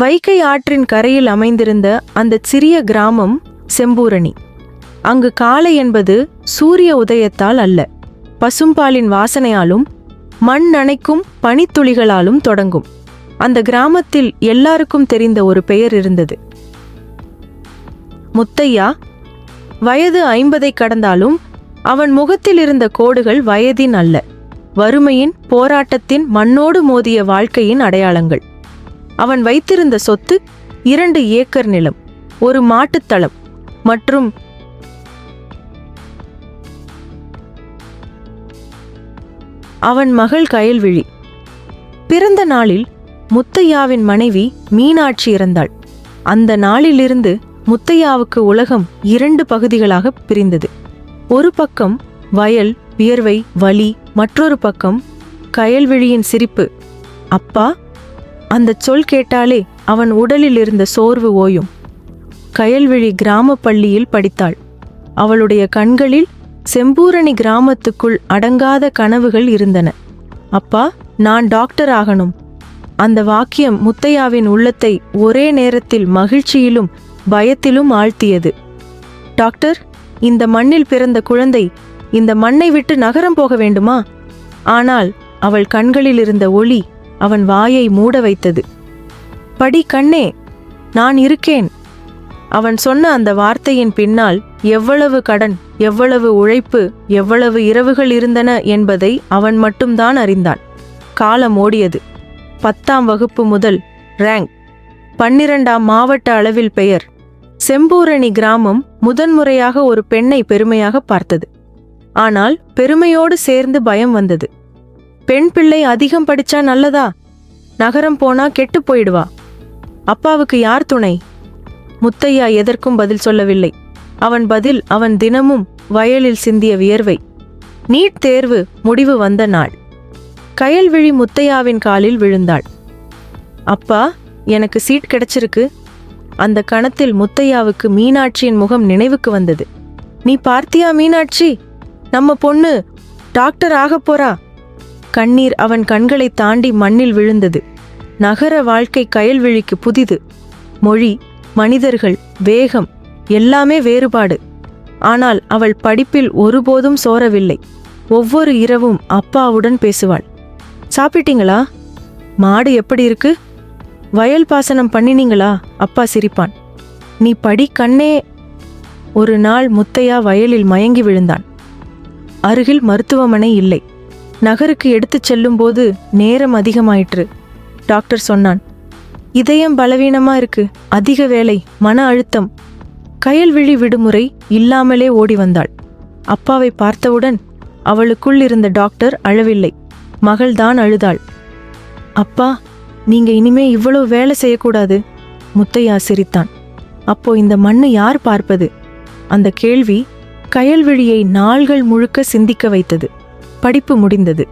வைகை ஆற்றின் கரையில் அமைந்திருந்த அந்த சிறிய கிராமம் செம்பூரணி. அங்கு காலை என்பது சூரிய உதயத்தால் அல்ல, பசும்பாலின் வாசனையாலும் மண் நனைக்கும் பனித்துளிகளாலும் தொடங்கும். அந்த கிராமத்தில் எல்லாருக்கும் தெரிந்த ஒரு பெயர் இருந்தது, முத்தையா. வயது 50 கடந்தாலும் அவன் முகத்தில் இருந்த கோடுகள் வயதின் அல்ல, வறுமையின், போராட்டத்தின், மண்ணோடு மோதிய வாழ்க்கையின் அடையாளங்கள். அவன் வைத்திருந்த சொத்து 2 ஏக்கர் நிலம், ஒரு மாட்டுத்தளம் மற்றும் அவன் மகள் கயல்விழி. பிறந்த நாளில் முத்தையாவின் மனைவி மீனாட்சி இறந்தாள். அந்த நாளிலிருந்து முத்தையாவுக்கு உலகம் 2 பகுதிகளாக பிரிந்தது. ஒரு பக்கம் வயல், வியர்வை, வலி. மற்றொரு பக்கம் கயல்விழியின் சிரிப்பு. அப்பா, அந்த சொல் கேட்டாலே அவன் உடலில் இருந்த சோர்வு ஓயும். கயல்விழி கிராம பள்ளியில் படித்தாள். அவளுடைய கண்களில் செம்பூரணி கிராமத்துக்குள் அடங்காத கனவுகள் இருந்தன. அப்பா, நான் டாக்டர் ஆகணும். அந்த வாக்கியம் முத்தையாவின் உள்ளத்தை ஒரே நேரத்தில் மகிழ்ச்சியிலும் பயத்திலும் ஆழ்த்தியது. டாக்டர், இந்த மண்ணில் பிறந்த குழந்தை இந்த மண்ணை விட்டு நகரம் போக வேண்டுமா? ஆனால் அவள் கண்களில் இருந்த ஒளி அவன் வாயை மூட வைத்தது. படி கண்ணே, நான் இருக்கேன். அவன் சொன்ன அந்த வார்த்தையின் பின்னால் எவ்வளவு கடன், எவ்வளவு உழைப்பு, எவ்வளவு இரவுகள் இருந்தன என்பதை அவன் மட்டும்தான் அறிந்தான். காலம் ஓடியது. 10ஆம் வகுப்பு முதல் ரேங்க், 12ஆம் மாவட்ட அளவில் பெயர். செம்பூரணி கிராமம் முதன்முறையாக ஒரு பெண்ணை பெருமையாக பார்த்தது. ஆனால் பெருமையோடு சேர்ந்து பயம் வந்தது. பெண் பிள்ளை அதிகம் படிச்சா நல்லதா? நகரம் போனா கெட்டு போயிடுவா. அப்பாவுக்கு யார் துணை? முத்தையா எதற்கும் பதில் சொல்லவில்லை. அவன் பதில் அவன் தினமும் வயலில் சிந்திய வியர்வை. நீட் தேர்வு முடிவு வந்த நாள். கயல்விழி முத்தையாவின் காலில் விழுந்தாள். அப்பா, எனக்கு சீட் கிடைச்சிருக்கு. அந்த கணத்தில் முத்தையாவுக்கு மீனாட்சியின் முகம் நினைவுக்கு வந்தது. நீ பார்த்தியா மீனாட்சி? நம்ம பொண்ணு டாக்டர் ஆகப் போறா. கண்ணீர் அவன் கண்களை தாண்டி மண்ணில் விழுந்தது. நகர வாழ்க்கை கயல்விழிக்கு புதிது. மொழி, மனிதர்கள், வேகம் எல்லாமே வேறுபாடு. ஆனால் அவள் படிப்பில் ஒருபோதும் சோரவில்லை. ஒவ்வொரு இரவும் அப்பாவுடன் பேசுவாள். சாப்பிட்டீங்களா? மாடு எப்படி இருக்கு? வயல் பாசனம் பண்ணினீங்களா? அப்பா சிரிப்பான். நீ படி கண்ணே. ஒரு நாள் முத்தையா வயலில் மயங்கி விழுந்தான். அருகில் மருத்துவமனை இல்லை. நகருக்கு எடுத்துச் செல்லும்போது நேரம் அதிகமாயிற்று. டாக்டர் சொன்னான், இதயம் பலவீனமா இருக்கு, அதிக வேலை, மன அழுத்தம். கயல்விழி விடுமுறை இல்லாமலே ஓடி வந்தாள். அப்பாவை பார்த்தவுடன் அவளுக்குள் இருந்த டாக்டர் அழவில்லை, மகள்தான் அழுதாள். அப்பா, நீங்க இனிமே இவ்வளவு வேலை செய்யக்கூடாது. முத்தையா சிரித்தான். அப்போ இந்த மண்ணு யார் பார்ப்பது? அந்த கேள்வி கயல்விழியை நாள்கள் முழுக்க சிந்திக்க வைத்தது. படிப்பு முடிந்தது.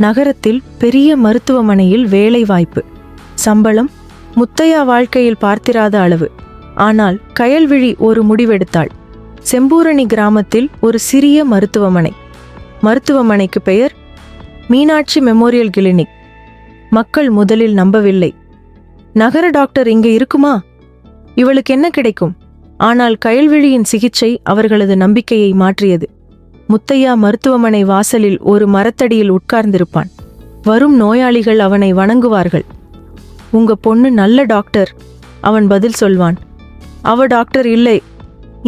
நகரத்தில் பெரிய மருத்துவமனையில் வேலை வாய்ப்பு. சம்பளம் முத்தையா வாழ்க்கையில் பார்த்திராத அளவு. ஆனால் கயல்விழி ஒரு முடிவெடுத்தாள். செம்பூரணி கிராமத்தில் ஒரு சிறிய மருத்துவமனை. மருத்துவமனைக்கு பெயர் மீனாட்சி மெமோரியல் கிளினிக். மக்கள் முதலில் நம்பவில்லை. நகர டாக்டர் இங்கே இருக்குமா? இவளுக்கு என்ன கிடைக்கும்? ஆனால் கயல்விழியின் சிகிச்சை அவர்களது நம்பிக்கையை மாற்றியது. முத்தையா மருத்துவமனை வாசலில் ஒரு மரத்தடியில் உட்கார்ந்திருப்பான். வரும் நோயாளிகள் அவனை வணங்குவார்கள். உங்க பொண்ணு நல்ல டாக்டர், அவன் பதில் சொல்வான். அவ டாக்டர் இல்லை,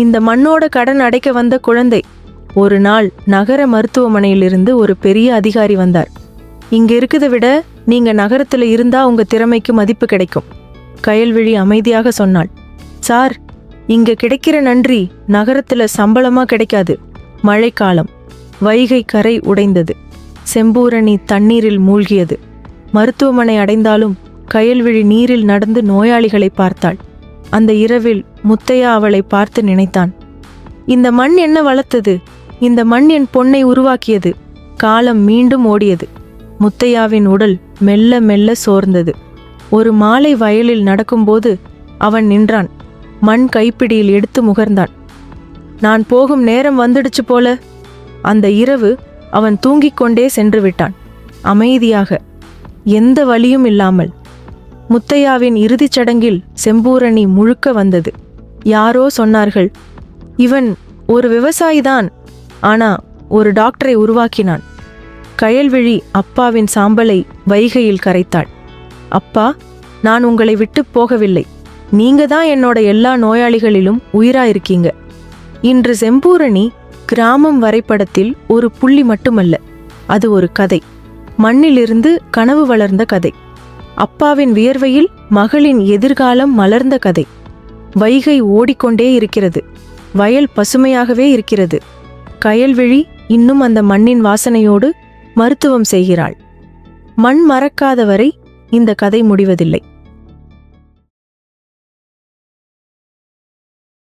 இந்த மண்ணோட கடன் அடைக்க வந்த குழந்தை. ஒரு நாள் நகர மருத்துவமனையிலிருந்து ஒரு பெரிய அதிகாரி வந்தார். இங்க இருக்கதை விட நீங்க நகரத்துல இருந்தா உங்க திறமைக்கு மதிப்பு கிடைக்கும். கயல்விழி அமைதியாக சொன்னாள். சார், இங்க கிடைக்கிற நன்றி நகரத்துல சம்பளமா கிடைக்காது. மழைக்காலம். வைகை கரை உடைந்தது. செம்பூரணி தண்ணீரில் மூழ்கியது. மருத்துவமனை அடைந்தாலும் கயல்விழி நீரில் நடந்து நோயாளிகளை பார்த்தாள். அந்த இரவில் முத்தையா அவளை பார்த்து நினைத்தான். இந்த மண் என்ன வளர்த்தது? இந்த மண் என் பொன்னை உருவாக்கியது. காலம் மீண்டும் ஓடியது. முத்தையாவின் உடல் மெல்ல மெல்ல சோர்ந்தது. ஒரு மாலை வயலில் நடக்கும்போது அவன் நின்றான். மண் கைப்பிடியில் எடுத்து முகர்ந்தான். நான் போகும் நேரம் வந்துடுச்சு போல. அந்த இரவு அவன் தூங்கிக் கொண்டே சென்று விட்டான். அமைதியாக, எந்த வலியும் இல்லாமல். முத்தையாவின் இறுதிச் சடங்கில் செம்பூரணி முழுக்க வந்தது. யாரோ சொன்னார்கள், இவன் ஒரு விவசாயிதான், ஆனா ஒரு டாக்டரை உருவாக்கினான். கயல்விழி அப்பாவின் சாம்பலை வைகையில் கரைத்தாள். அப்பா, நான் உங்களை விட்டு போகவில்லை. நீங்க தான் என்னோட எல்லா நோயாளிகளிலும் உயிராயிருக்கீங்க. இன்று செம்பூரணி கிராமம் வரைபடத்தில் ஒரு புள்ளி மட்டுமல்ல, அது ஒரு கதை. மண்ணிலிருந்து கனவு வளர்ந்த கதை. அப்பாவின் வியர்வையில் மகளின் எதிர்காலம் மலர்ந்த கதை. வைகை ஓடிக்கொண்டே இருக்கிறது. வயல் பசுமையாகவே இருக்கிறது. கயல்விழி இன்னும் அந்த மண்ணின் வாசனையோடு மருத்துவம் செய்கிறாள். மண் மறக்காத வரை இந்த கதை முடிவதில்லை.